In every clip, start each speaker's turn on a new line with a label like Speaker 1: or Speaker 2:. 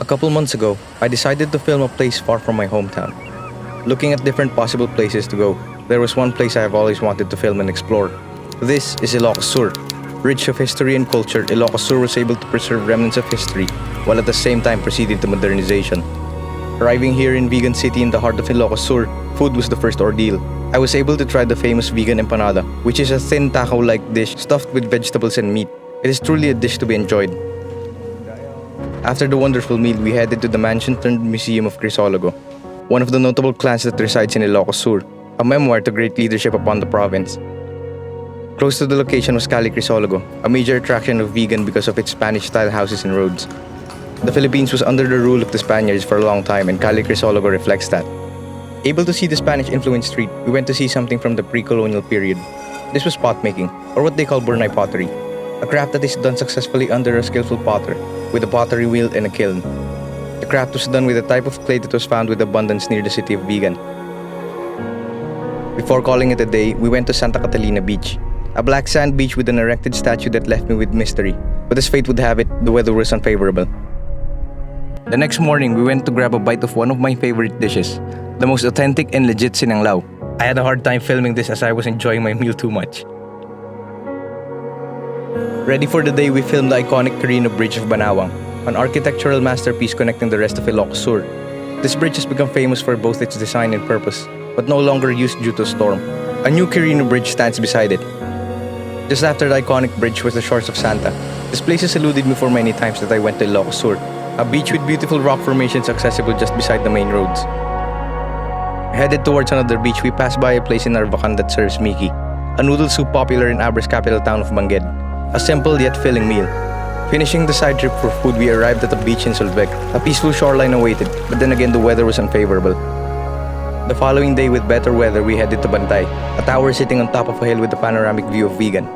Speaker 1: couple months ago, I decided to film a place far from my hometown. Looking at different possible places to go, there was one place I have always wanted to film and explore. This is Ilocos Sur. Rich of history and culture, Ilocos Sur was able to preserve remnants of history while at the same time proceeding to modernization. Arriving here in Vegan City in the heart of Ilocos Sur, food was the first ordeal. I was able to try the famous vegan empanada, which is a thin taco-like dish stuffed with vegetables and meat. It is truly a dish to be enjoyed. After the wonderful meal, we headed to the mansion-turned-museum of Crisologo, one of the notable clans that resides in Ilocos Sur, a memoir to great leadership upon the province. Close to the location was Cali Crisologo, a major attraction of vegan because of its Spanish-style houses and roads. The Philippines was under the rule of the Spaniards for a long time, and Cali Crisologo reflects that. Able to see the Spanish-influenced street, we went to see something from the pre-colonial period. This was pot making, or what they call burnay pottery, a craft that is done successfully under a skillful potter, with a pottery wheel and a kiln. The craft was done with a type of clay that was found with abundance near the city of Vigan. Before calling it a day, we went to Santa Catalina Beach, a black sand beach with an erected statue that left me with mystery, but as fate would have it, the weather was unfavorable. The next morning, we went to grab a bite of one of my favorite dishes, the most authentic and legit sinanglao. I had a hard time filming this as I was enjoying my meal too much. Ready for the day, we filmed the iconic Carino Bridge of Banawang, an architectural masterpiece connecting the rest of Ilocos Sur. This bridge has become famous for both its design and purpose, but no longer used due to a storm. A new Carino Bridge stands beside it. Just after the iconic bridge was the shores of Santa. This place has eluded me for many times that I went to Ilocos Sur, a beach with beautiful rock formations accessible just beside the main roads. Headed towards another beach, we passed by a place in Narvacan that serves Miki, a noodle soup popular in Abre's capital town of Bangued. A simple yet filling meal. Finishing the side trip for food, we arrived at a beach in Solvec. A peaceful shoreline awaited, but then again the weather was unfavorable. The following day, with better weather, we headed to Bantay, a tower sitting on top of a hill with a panoramic view of Vigan.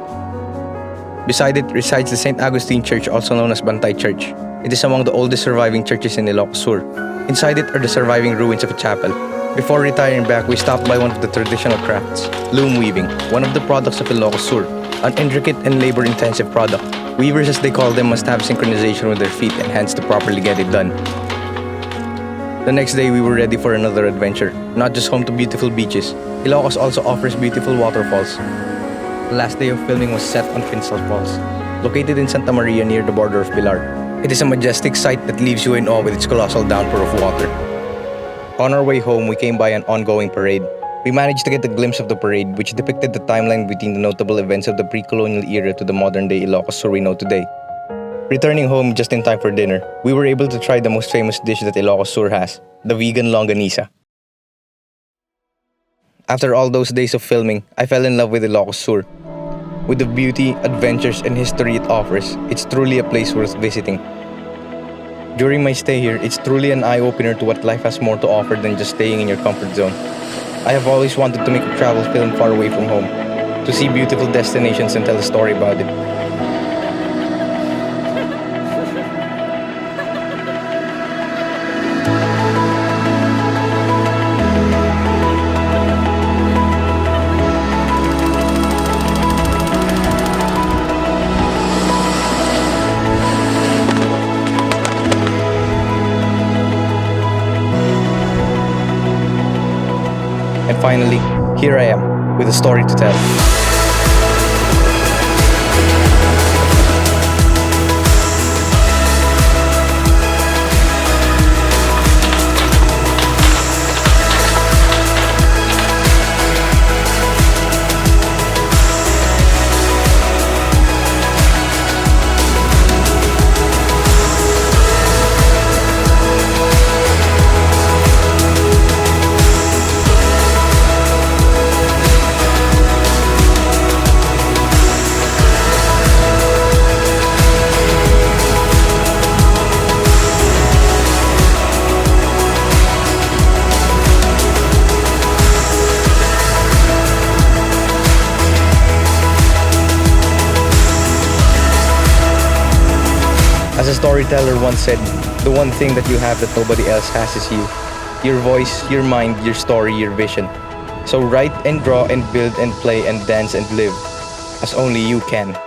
Speaker 1: Beside it resides the St. Augustine Church, also known as Bantay Church. It is among the oldest surviving churches in Ilocos Sur. Inside it are the surviving ruins of a chapel. Before retiring back, we stopped by one of the traditional crafts, loom weaving, one of the products of Ilocos Sur, an intricate and labor-intensive product. Weavers, as they call them, must have synchronization with their feet and hands to properly get it done. The next day, we were ready for another adventure, not just home to beautiful beaches. Ilocos also offers beautiful waterfalls. The last day of filming was set on Pinsal Falls, located in Santa Maria near the border of Pilar. It is a majestic sight that leaves you in awe with its colossal downpour of water. On our way home, we came by an ongoing parade. We managed to get a glimpse of the parade, which depicted the timeline between the notable events of the pre-colonial era to the modern-day Ilocos Sur we know today. Returning home just in time for dinner, we were able to try the most famous dish that Ilocos Sur has, the vegan longanisa. After all those days of filming, I fell in love with Ilocos Sur. With the beauty, adventures, and history it offers, it's truly a place worth visiting. During my stay here, it's truly an eye-opener to what life has more to offer than just staying in your comfort zone. I have always wanted to make a travel film far away from home, to see beautiful destinations and tell a story about it. And finally, here I am, with a story to tell. As a storyteller once said, the one thing that you have that nobody else has is you. Your voice, your mind, your story, your vision. So write and draw and build and play and dance and live as only you can.